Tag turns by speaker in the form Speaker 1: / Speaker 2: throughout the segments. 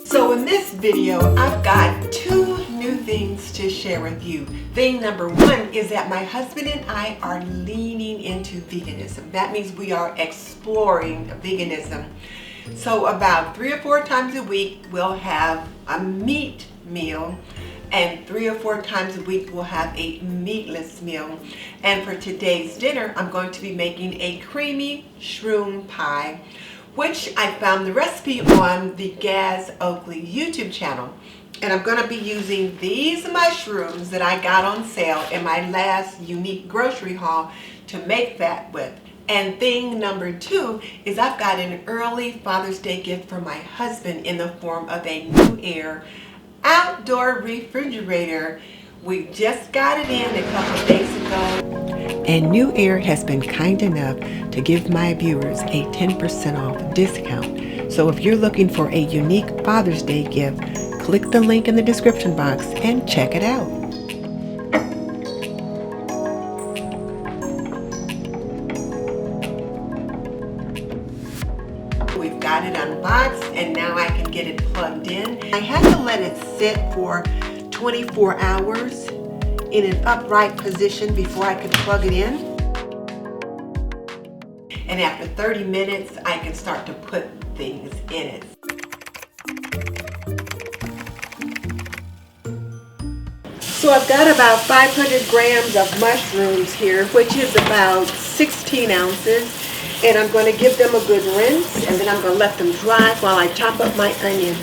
Speaker 1: So in this video, I've got two new things to share with you. Thing number one is that my husband and I are leaning into veganism. That means we are exploring veganism. So about 3 or 4 times a week, we'll have a meat meal, and 3 or 4 times a week we'll have a meatless meal. And for today's dinner, I'm going to be making a creamy shroom pie, which I found the recipe on the Gaz Oakley YouTube channel. And I'm going to be using these mushrooms that I got on sale in my last unique grocery haul to make that with. And thing number two is I've got an early Father's Day gift for my husband in the form of a NewAir outdoor refrigerator. We just got it in a couple of days ago. And NewAir has been kind enough to give my viewers a 10% off discount. So if you're looking for a unique Father's Day gift, click the link in the description box and check it out. We've got it unboxed and now I can get it plugged in. I had to let it sit for 24 hours in an upright position before I could plug it in. And after 30 minutes, I can start to put things in it. So I've got about 500 grams of mushrooms here, which is about 16 ounces. And I'm going to give them a good rinse, and then I'm going to let them dry while I chop up my onion.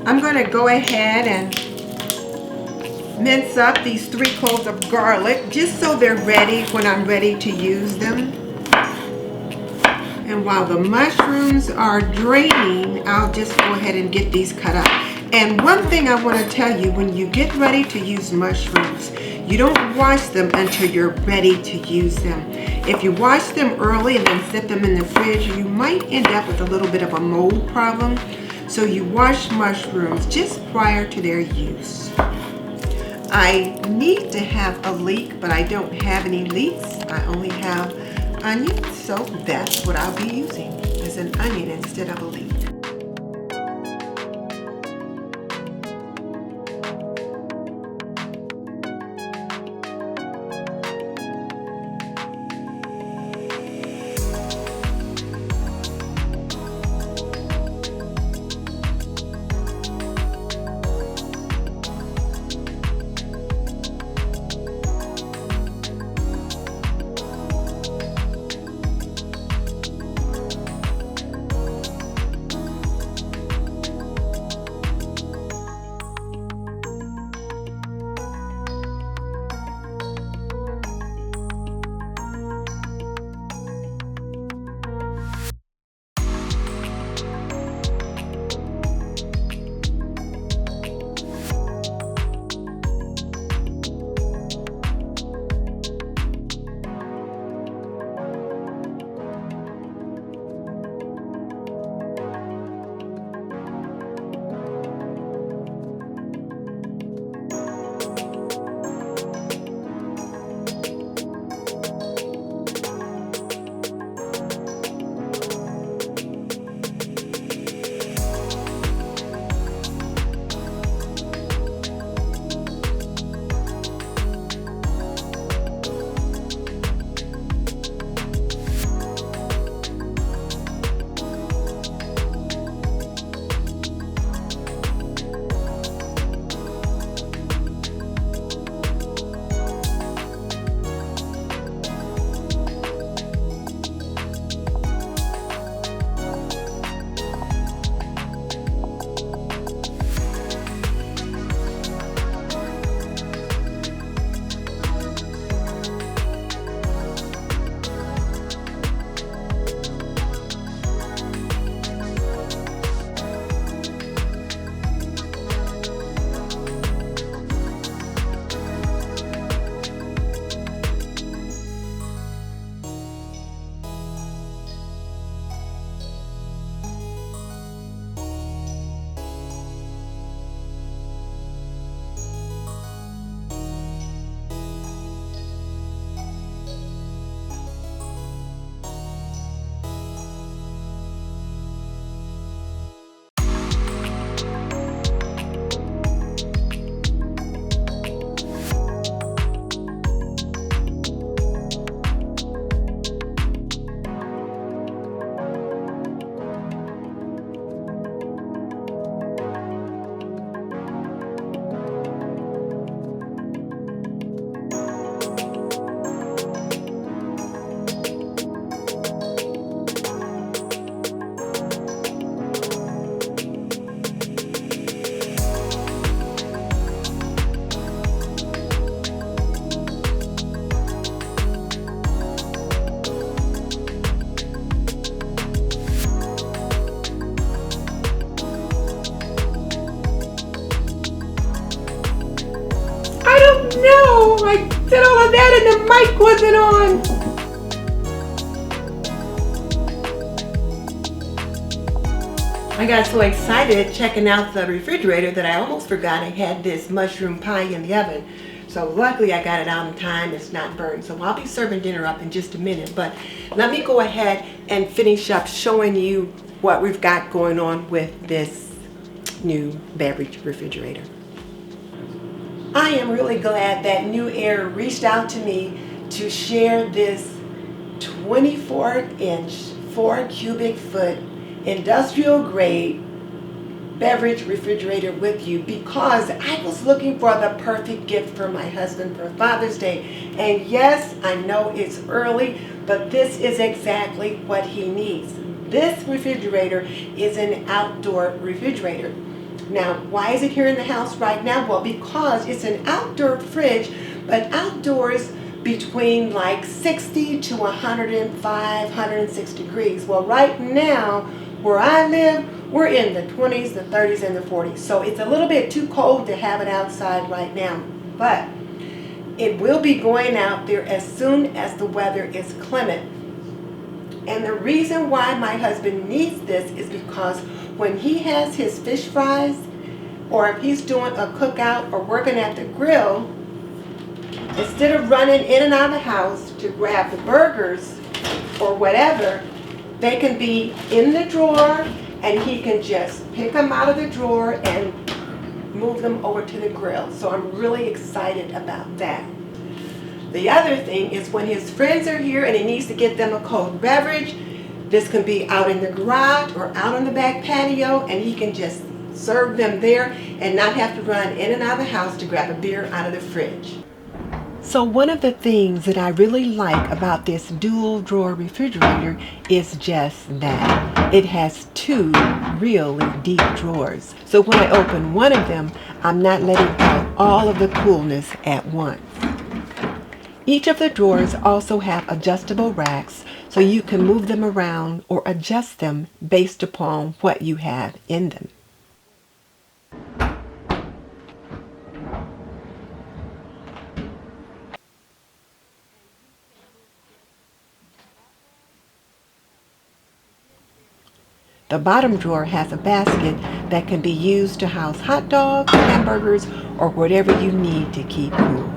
Speaker 1: I'm going to go ahead and mince up these 3 cloves of garlic just so they're ready when I'm ready to use them. And while the mushrooms are draining, I'll just go ahead and get these cut up. And one thing I want to tell you, when you get ready to use mushrooms, you don't wash them until you're ready to use them. If you wash them early and then set them in the fridge, you might end up with a little bit of a mold problem. So you wash mushrooms just prior to their use. I need to have a leek, but I don't have any leeks. I only have onions, so that's what I'll be using, is an onion instead of a leek. no, I did all of that and the mic wasn't on. I got so excited checking out the refrigerator that I almost forgot I had this mushroom pie in the oven. So luckily I got it out in time, it's not burned. So I'll be serving dinner up in just a minute, but let me go ahead and finish up showing you what we've got going on with this new beverage refrigerator. I am really glad that NewAir reached out to me to share this 24-inch, 4 cubic foot industrial grade beverage refrigerator with you, because I was looking for the perfect gift for my husband for Father's Day. And yes, I know it's early, but this is exactly what he needs. This refrigerator is an outdoor refrigerator. Now, why is it here in the house right now? Well, because it's an outdoor fridge, but outdoors between like 60 to 105, 106 degrees. Well, right now, where I live, we're in the 20s, the 30s, and the 40s. So it's a little bit too cold to have it outside right now. But it will be going out there as soon as the weather is clement. And the reason why my husband needs this is because when he has his fish fries, or if he's doing a cookout or working at the grill, instead of running in and out of the house to grab the burgers or whatever, they can be in the drawer and he can just pick them out of the drawer and move them over to the grill. So I'm really excited about that. The other thing is when his friends are here and he needs to get them a cold beverage, this can be out in the garage or out on the back patio, and he can just serve them there and not have to run in and out of the house to grab a beer out of the fridge. So one of the things that I really like about this dual drawer refrigerator is just that. It has 2 really deep drawers. So when I open one of them, I'm not letting out all of the coolness at once. Each of the drawers also have adjustable racks, so you can move them around or adjust them based upon what you have in them. The bottom drawer has a basket that can be used to house hot dogs, hamburgers, or whatever you need to keep cool.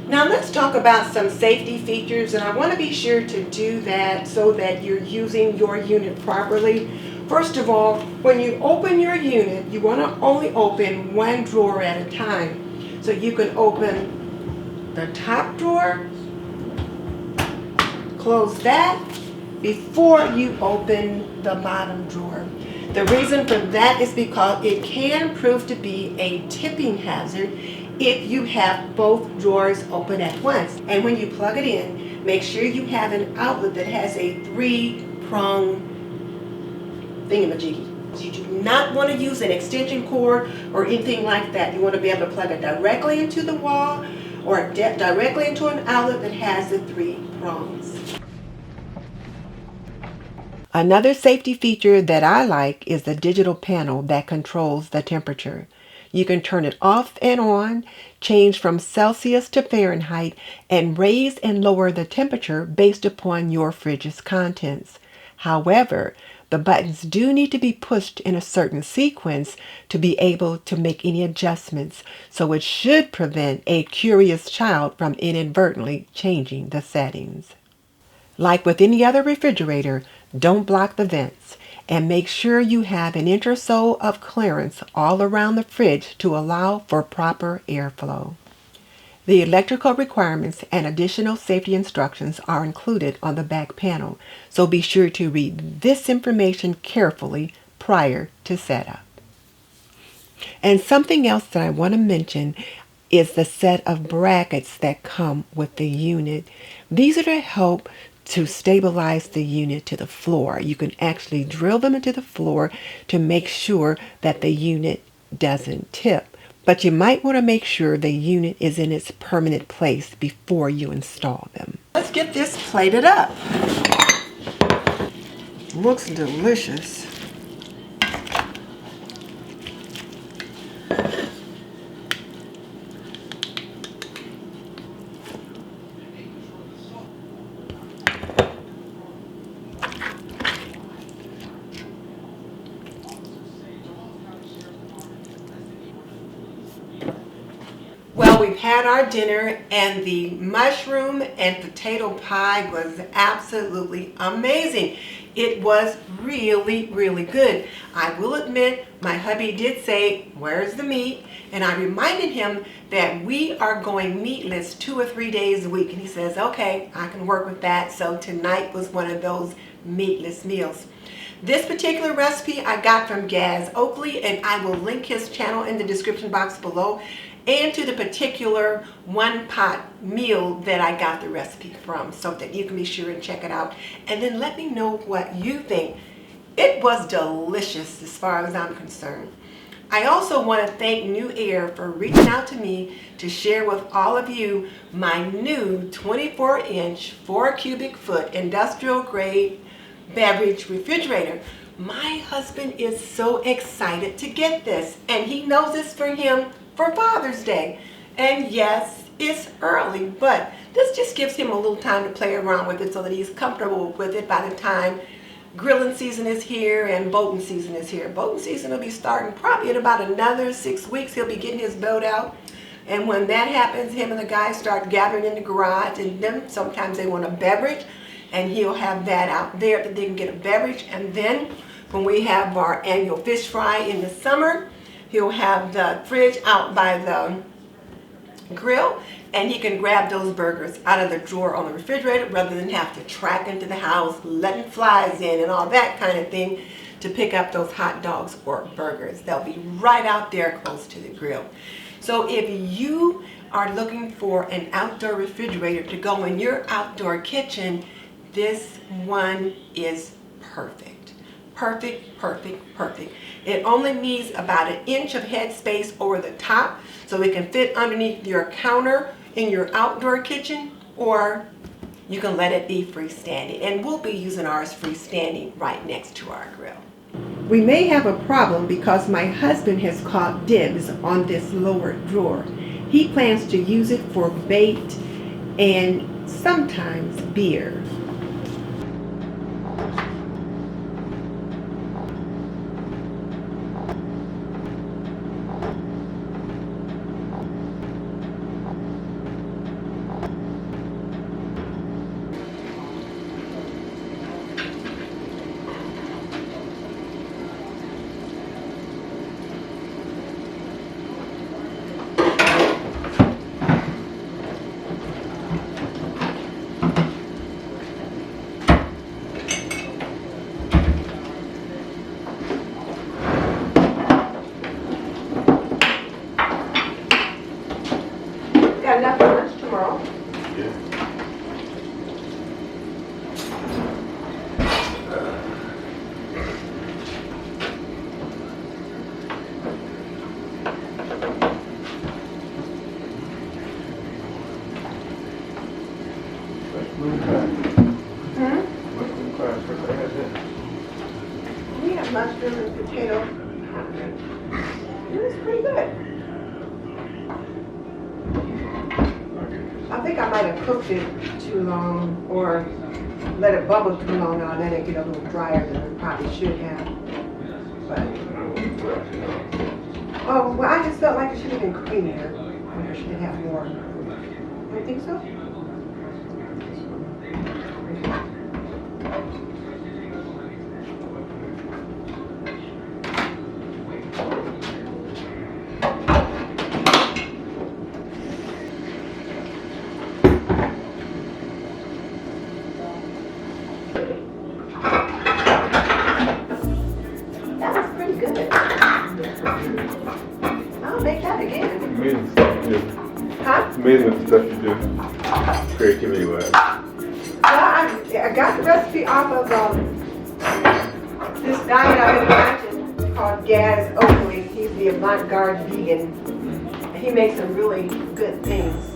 Speaker 1: Now let's talk about some safety features, and I want to be sure to do that so that you're using your unit properly. First of all, when you open your unit, you want to only open one drawer at a time. So you can open the top drawer, close that before you open the bottom drawer. The reason for that is because it can prove to be a tipping hazard if you have both drawers open at once. And when you plug it in, make sure you have an outlet that has a 3-prong thingamajiggy. You do not want to use an extension cord or anything like that. You want to be able to plug it directly into the wall or directly into an outlet that has the 3 prongs. Another safety feature that I like is the digital panel that controls the temperature. You can turn it off and on, change from Celsius to Fahrenheit, and raise and lower the temperature based upon your fridge's contents. However, the buttons do need to be pushed in a certain sequence to be able to make any adjustments, so it should prevent a curious child from inadvertently changing the settings. Like with any other refrigerator, don't block the vents, and make sure you have an inch or so of clearance all around the fridge to allow for proper airflow. The electrical requirements and additional safety instructions are included on the back panel, so be sure to read this information carefully prior to setup. And something else that I want to mention is the set of brackets that come with the unit. These are to help to stabilize the unit to the floor. You can actually drill them into the floor to make sure that the unit doesn't tip. But you might want to make sure the unit is in its permanent place before you install them. Let's get this plated up. Looks delicious. Well, we've had our dinner, and the mushroom and potato pie was absolutely amazing. It was really, really good. I will admit, my hubby did say, "Where's the meat?" And I reminded him that we are going meatless 2 or 3 days a week. And he says, "Okay, I can work with that." So tonight was one of those meatless meals. This particular recipe I got from Gaz Oakley, and I will link his channel in the description box below, and to the particular one pot meal that I got the recipe from, so that you can be sure and check it out. And then let me know what you think. It was delicious as far as I'm concerned. I also want to thank NewAir for reaching out to me to share with all of you my new 24-inch 4 cubic foot industrial grade beverage refrigerator. My husband is so excited to get this, and he knows it's for him for Father's Day. And yes, it's early, but this just gives him a little time to play around with it so that he's comfortable with it by the time grilling season is here and boating season is here. Boating season will be starting probably in about another 6 weeks. He'll be getting his boat out. And when that happens, him and the guys start gathering in the garage, and then sometimes they want a beverage, and he'll have that out there that they can get a beverage. And then when we have our annual fish fry in the summer, he'll have the fridge out by the grill, and he can grab those burgers out of the drawer on the refrigerator rather than have to track into the house, letting flies in and all that kind of thing to pick up those hot dogs or burgers. They'll be right out there close to the grill. So if you are looking for an outdoor refrigerator to go in your outdoor kitchen, this one is perfect. Perfect, perfect, perfect. It only needs about 1 inch of headspace over the top, so it can fit underneath your counter in your outdoor kitchen, or you can let it be freestanding. And we'll be using ours freestanding right next to our grill. We may have a problem because my husband has caught dibs on this lower drawer. He plans to use it for bait and sometimes beer. Got enough for lunch tomorrow?
Speaker 2: Yeah.
Speaker 1: We have mushroom and potato. It was pretty good. I think I might have cooked it too long or let it bubble too long, and I let it get a little drier than it probably should have. But, oh, well, I just felt like it should have been creamier. I should have more. You think so? I'll make that again.
Speaker 2: Amazing stuff you do.
Speaker 1: Huh?
Speaker 2: Amazing stuff you do. Creativity wise.
Speaker 1: Well, I got the recipe off of this diet I've been watching called Gaz Oakley. He's the avant-garde vegan. And he makes some really good things.